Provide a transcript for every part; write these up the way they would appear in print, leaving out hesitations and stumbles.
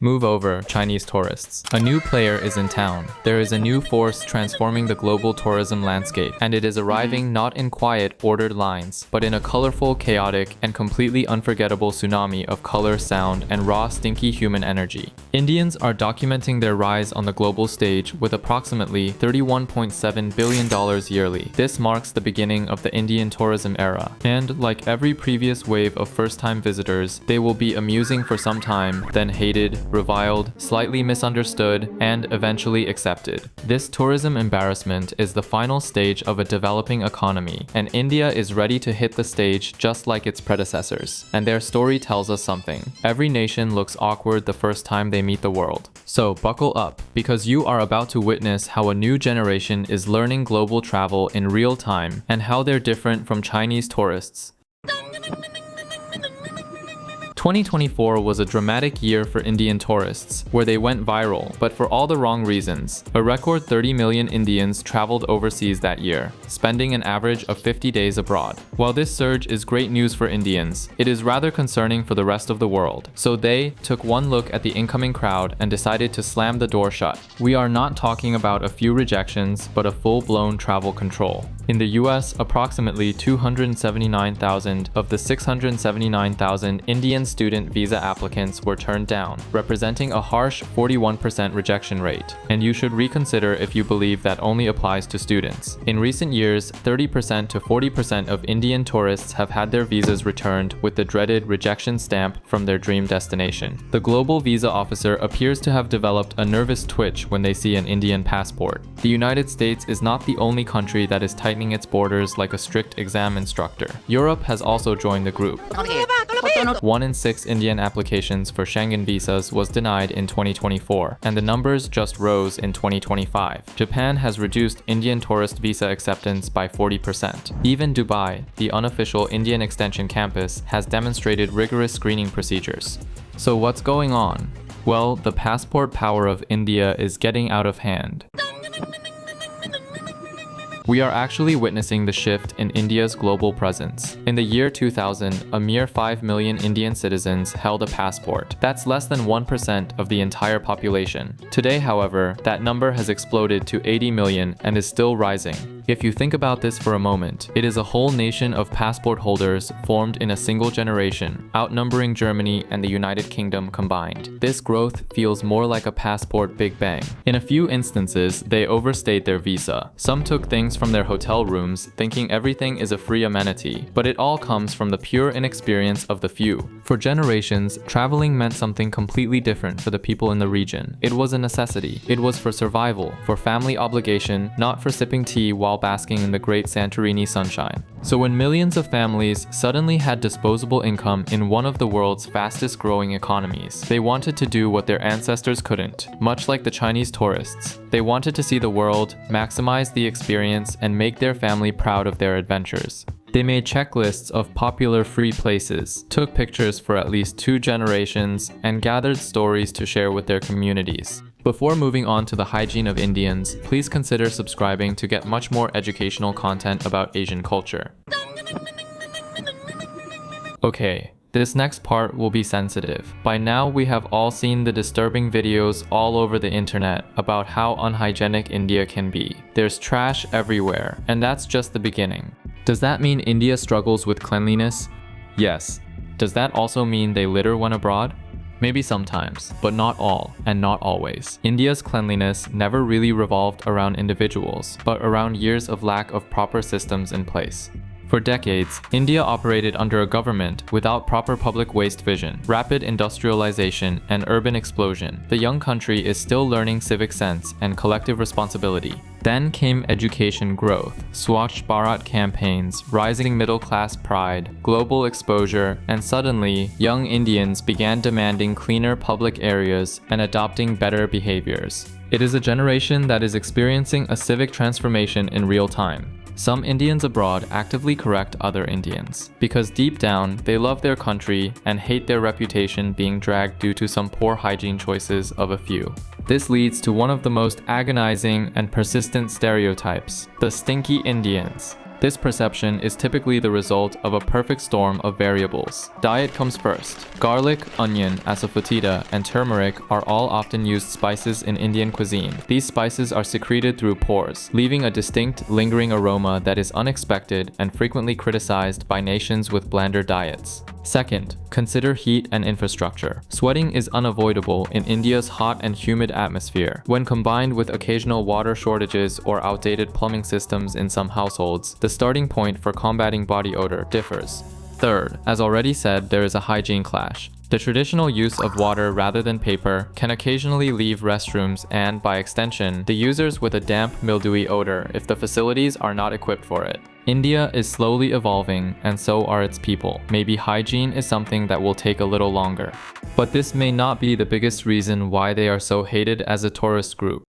Move over, Chinese tourists. A new player is in town. There is a new force transforming the global tourism landscape, and it is arriving not in quiet, ordered lines, but in a colorful, chaotic, and completely unforgettable tsunami of color, sound, and raw, stinky human energy. Indians are documenting their rise on the global stage with approximately $31.7 billion yearly. This marks the beginning of the Indian tourism era, and like every previous wave of first-time visitors, they will be amusing for some time, then hated, reviled, slightly misunderstood, and eventually accepted. This tourism embarrassment is the final stage of a developing economy, and India is ready to hit the stage just like its predecessors. And their story tells us something. Every nation looks awkward the first time they meet the world. So buckle up, because you are about to witness how a new generation is learning global travel in real time and how they're different from Chinese tourists. 2024 was a dramatic year for Indian tourists, where they went viral, but for all the wrong reasons. A record 30 million Indians traveled overseas that year, spending an average of 50 days abroad. While this surge is great news for Indians, it is rather concerning for the rest of the world. So they took one look at the incoming crowd and decided to slam the door shut. We are not talking about a few rejections, but a full-blown travel control. In the US, approximately 279,000 of the 679,000 Indian student visa applicants were turned down, representing a harsh 41% rejection rate. And you should reconsider if you believe that only applies to students. In recent years, 30% to 40% of Indian tourists have had their visas returned with the dreaded rejection stamp from their dream destination. The global visa officer appears to have developed a nervous twitch when they see an Indian passport. The United States is not the only country that is tightening its borders like a strict exam instructor. Europe has also joined the group. 1 in 6 Indian applications for Schengen visas was denied in 2024, and the numbers just rose in 2025. Japan has reduced Indian tourist visa acceptance by 40%. Even Dubai, the unofficial Indian extension campus, has demonstrated rigorous screening procedures. So what's going on? Well, the passport power of India is getting out of hand. We are actually witnessing the shift in India's global presence. In the year 2000, a mere 5 million Indian citizens held a passport. That's less than 1% of the entire population. Today, however, that number has exploded to 80 million and is still rising. If you think about this for a moment, it is a whole nation of passport holders formed in a single generation, outnumbering Germany and the United Kingdom combined. This growth feels more like a passport Big Bang. In a few instances, they overstayed their visa. Some took things from their hotel rooms, thinking everything is a free amenity, but it all comes from the pure inexperience of the few. For generations, traveling meant something completely different for the people in the region. It was a necessity. It was for survival, for family obligation, not for sipping tea while basking in the great Santorini sunshine. So when millions of families suddenly had disposable income in one of the world's fastest growing economies, they wanted to do what their ancestors couldn't, much like the Chinese tourists. They wanted to see the world, maximize the experience, and make their family proud of their adventures. They made checklists of popular free places, took pictures for at least 2 generations, and gathered stories to share with their communities. Before moving on to the hygiene of Indians, please consider subscribing to get much more educational content about Asian culture. Okay, this next part will be sensitive. By now, we have all seen the disturbing videos all over the internet about how unhygienic India can be. There's trash everywhere, and that's just the beginning. Does that mean India struggles with cleanliness? Yes. Does that also mean they litter when abroad? Maybe sometimes, but not all, and not always. India's cleanliness never really revolved around individuals, but around years of lack of proper systems in place. For decades, India operated under a government without proper public waste vision, rapid industrialization, and urban explosion. The young country is still learning civic sense and collective responsibility. Then came education growth, Swachh Bharat campaigns, rising middle-class pride, global exposure, and suddenly, young Indians began demanding cleaner public areas and adopting better behaviors. It is a generation that is experiencing a civic transformation in real time. Some Indians abroad actively correct other Indians, because deep down, they love their country and hate their reputation being dragged due to some poor hygiene choices of a few. This leads to one of the most agonizing and persistent stereotypes, the stinky Indians. This perception is typically the result of a perfect storm of variables. Diet comes first. Garlic, onion, asafoetida, and turmeric are all often used spices in Indian cuisine. These spices are secreted through pores, leaving a distinct, lingering aroma that is unexpected and frequently criticized by nations with blander diets. Second, consider heat and infrastructure. Sweating is unavoidable in India's hot and humid atmosphere. When combined with occasional water shortages or outdated plumbing systems in some households, the starting point for combating body odor differs. Third, as already said, there is a hygiene clash. The traditional use of water rather than paper can occasionally leave restrooms and, by extension, the users with a damp, mildewy odor if the facilities are not equipped for it. India is slowly evolving, and so are its people. Maybe hygiene is something that will take a little longer. But this may not be the biggest reason why they are so hated as a tourist group.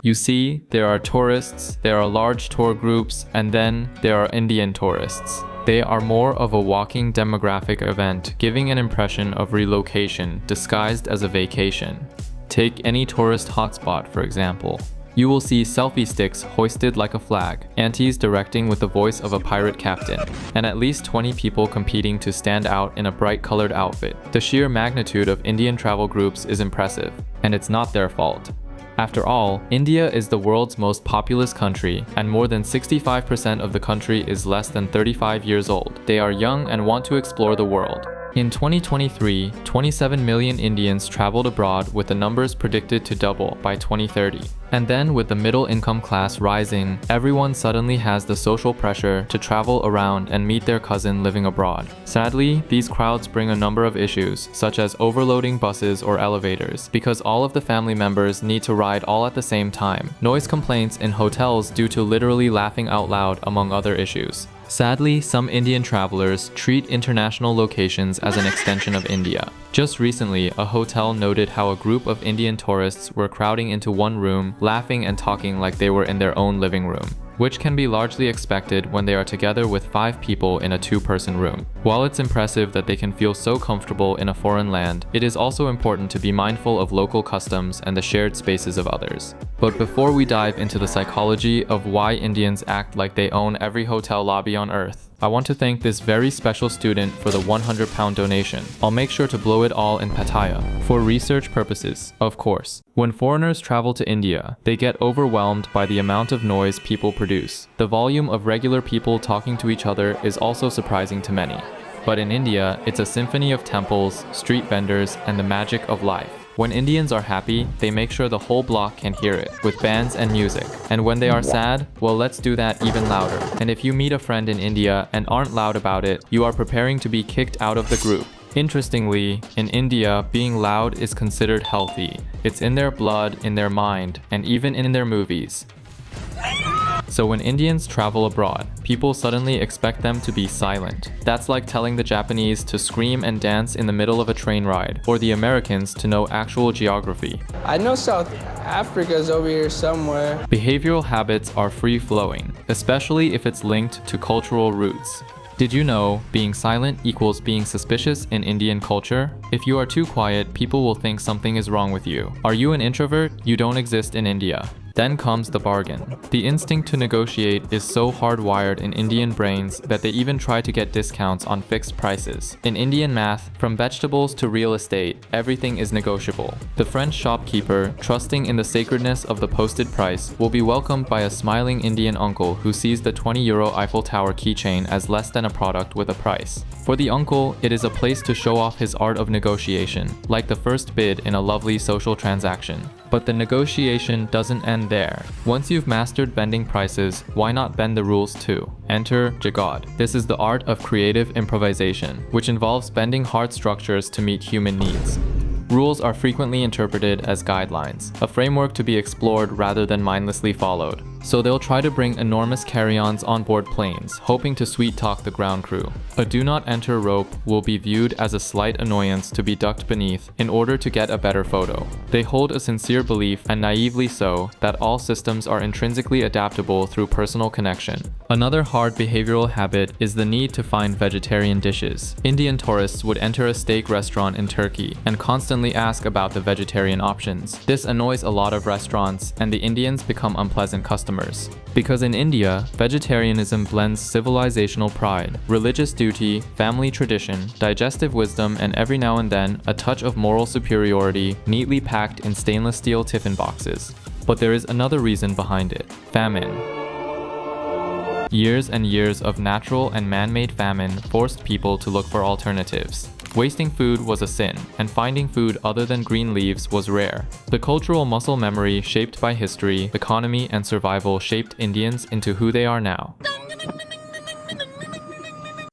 You see, there are tourists, there are large tour groups, and then there are Indian tourists. They are more of a walking demographic event, giving an impression of relocation disguised as a vacation. Take any tourist hotspot, for example. You will see selfie sticks hoisted like a flag, aunties directing with the voice of a pirate captain, and at least 20 people competing to stand out in a bright-colored outfit. The sheer magnitude of Indian travel groups is impressive, and it's not their fault. After all, India is the world's most populous country, and more than 65% of the country is less than 35 years old. They are young and want to explore the world. In 2023, 27 million Indians traveled abroad, with the numbers predicted to double by 2030. And then, with the middle income class rising, everyone suddenly has the social pressure to travel around and meet their cousin living abroad. Sadly, these crowds bring a number of issues, such as overloading buses or elevators, because all of the family members need to ride all at the same time. Noise complaints in hotels due to literally laughing out loud, among other issues. Sadly, some Indian travelers treat international locations as an extension of India. Just recently, a hotel noted how a group of Indian tourists were crowding into one room, laughing and talking like they were in their own living room, which can be largely expected when they are together with 5 people in a 2-person room. While it's impressive that they can feel so comfortable in a foreign land, it is also important to be mindful of local customs and the shared spaces of others. But before we dive into the psychology of why Indians act like they own every hotel lobby on Earth, I want to thank this very special student for the £100 donation. I'll make sure to blow it all in Pattaya. For research purposes, of course. When foreigners travel to India, they get overwhelmed by the amount of noise people produce. The volume of regular people talking to each other is also surprising to many. But in India, it's a symphony of temples, street vendors, and the magic of life. When Indians are happy, they make sure the whole block can hear it, with bands and music. And when they are sad, well, let's do that even louder. And if you meet a friend in India and aren't loud about it, you are preparing to be kicked out of the group. Interestingly, in India, being loud is considered healthy. It's in their blood, in their mind, and even in their movies. So when Indians travel abroad, people suddenly expect them to be silent. That's like telling the Japanese to scream and dance in the middle of a train ride, or the Americans to know actual geography. I know South Africa's over here somewhere. Behavioral habits are free-flowing, especially if it's linked to cultural roots. Did you know being silent equals being suspicious in Indian culture? If you are too quiet, people will think something is wrong with you. Are you an introvert? You don't exist in India. Then comes the bargain. The instinct to negotiate is so hardwired in Indian brains that they even try to get discounts on fixed prices. In Indian math, from vegetables to real estate, everything is negotiable. The French shopkeeper, trusting in the sacredness of the posted price, will be welcomed by a smiling Indian uncle who sees the €20 Eiffel Tower keychain as less than a product with a price. For the uncle, it is a place to show off his art of negotiation, like the first bid in a lovely social transaction. But the negotiation doesn't end there. Once you've mastered bending prices, why not bend the rules too? Enter Jagad. This is the art of creative improvisation, which involves bending hard structures to meet human needs. Rules are frequently interpreted as guidelines, a framework to be explored rather than mindlessly followed. So they'll try to bring enormous carry-ons on board planes, hoping to sweet-talk the ground crew. A do not enter rope will be viewed as a slight annoyance to be ducked beneath in order to get a better photo. They hold a sincere belief, and naively so, that all systems are intrinsically adaptable through personal connection. Another hard behavioral habit is the need to find vegetarian dishes. Indian tourists would enter a steak restaurant in Turkey and constantly ask about the vegetarian options. This annoys a lot of restaurants, and the Indians become unpleasant customers. summers. Because in India, vegetarianism blends civilizational pride, religious duty, family tradition, digestive wisdom, and every now and then, a touch of moral superiority, neatly packed in stainless steel tiffin boxes. But there is another reason behind it: famine. Years and years of natural and man-made famine forced people to look for alternatives. Wasting food was a sin, and finding food other than green leaves was rare. The cultural muscle memory shaped by history, economy, and survival shaped Indians into who they are now.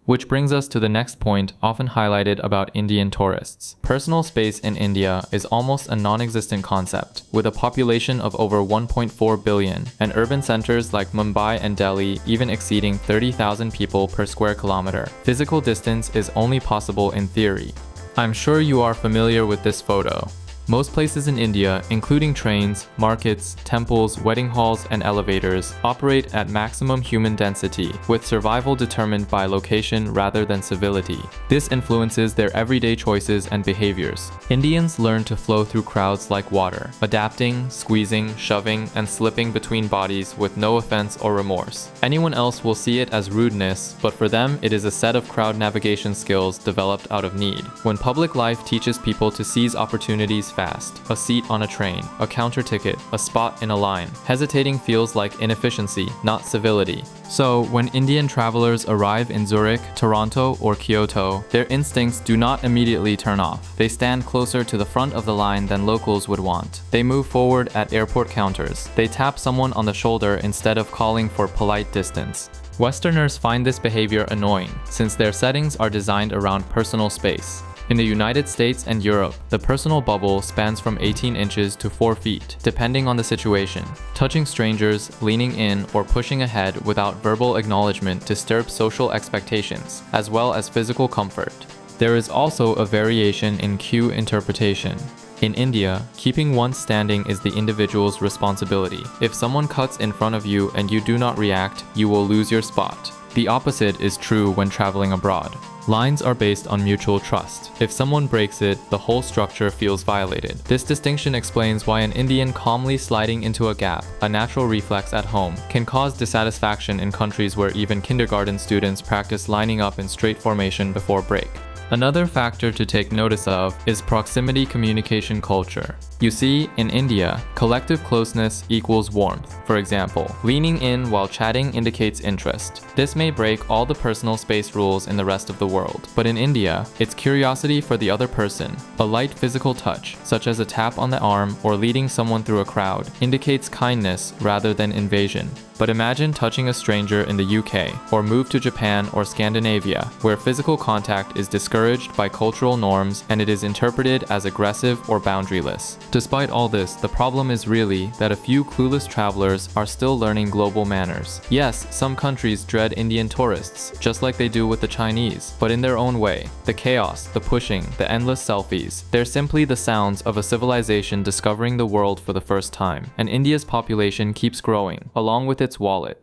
Which brings us to the next point often highlighted about Indian tourists. Personal space in India is almost a non-existent concept, with a population of over 1.4 billion, and urban centers like Mumbai and Delhi even exceeding 30,000 people per square kilometer. Physical distance is only possible in theory. I'm sure you are familiar with this photo. Most places in India, including trains, markets, temples, wedding halls, and elevators, operate at maximum human density, with survival determined by location rather than civility. This influences their everyday choices and behaviors. Indians learn to flow through crowds like water, adapting, squeezing, shoving, and slipping between bodies with no offense or remorse. Anyone else will see it as rudeness, but for them it is a set of crowd navigation skills developed out of need. When public life teaches people to seize opportunities fast, a seat on a train, a counter ticket, a spot in a line, hesitating feels like inefficiency, not civility. So, when Indian travelers arrive in Zurich, Toronto, or Kyoto, their instincts do not immediately turn off. They stand closer to the front of the line than locals would want. They move forward at airport counters. They tap someone on the shoulder instead of calling for polite distance. Westerners find this behavior annoying, since their settings are designed around personal space. In the United States and Europe, the personal bubble spans from 18 inches to 4 feet, depending on the situation. Touching strangers, leaning in, or pushing ahead without verbal acknowledgement disturbs social expectations, as well as physical comfort. There is also a variation in cue interpretation. In India, keeping one standing is the individual's responsibility. If someone cuts in front of you and you do not react, you will lose your spot. The opposite is true when traveling abroad. Lines are based on mutual trust. If someone breaks it, the whole structure feels violated. This distinction explains why an Indian calmly sliding into a gap, a natural reflex at home, can cause dissatisfaction in countries where even kindergarten students practice lining up in straight formation before break. Another factor to take notice of is proximity communication culture. You see, in India, collective closeness equals warmth. For example, leaning in while chatting indicates interest. This may break all the personal space rules in the rest of the world, but in India, it's curiosity for the other person. A light physical touch, such as a tap on the arm or leading someone through a crowd, indicates kindness rather than invasion. But imagine touching a stranger in the UK, or move to Japan or Scandinavia, where physical contact is discouraged by cultural norms and it is interpreted as aggressive or boundaryless. Despite all this, the problem is really that a few clueless travelers are still learning global manners. Yes, some countries dread Indian tourists, just like they do with the Chinese, but in their own way. The chaos, the pushing, the endless selfies, they're simply the sounds of a civilization discovering the world for the first time. And India's population keeps growing, along with its wallet.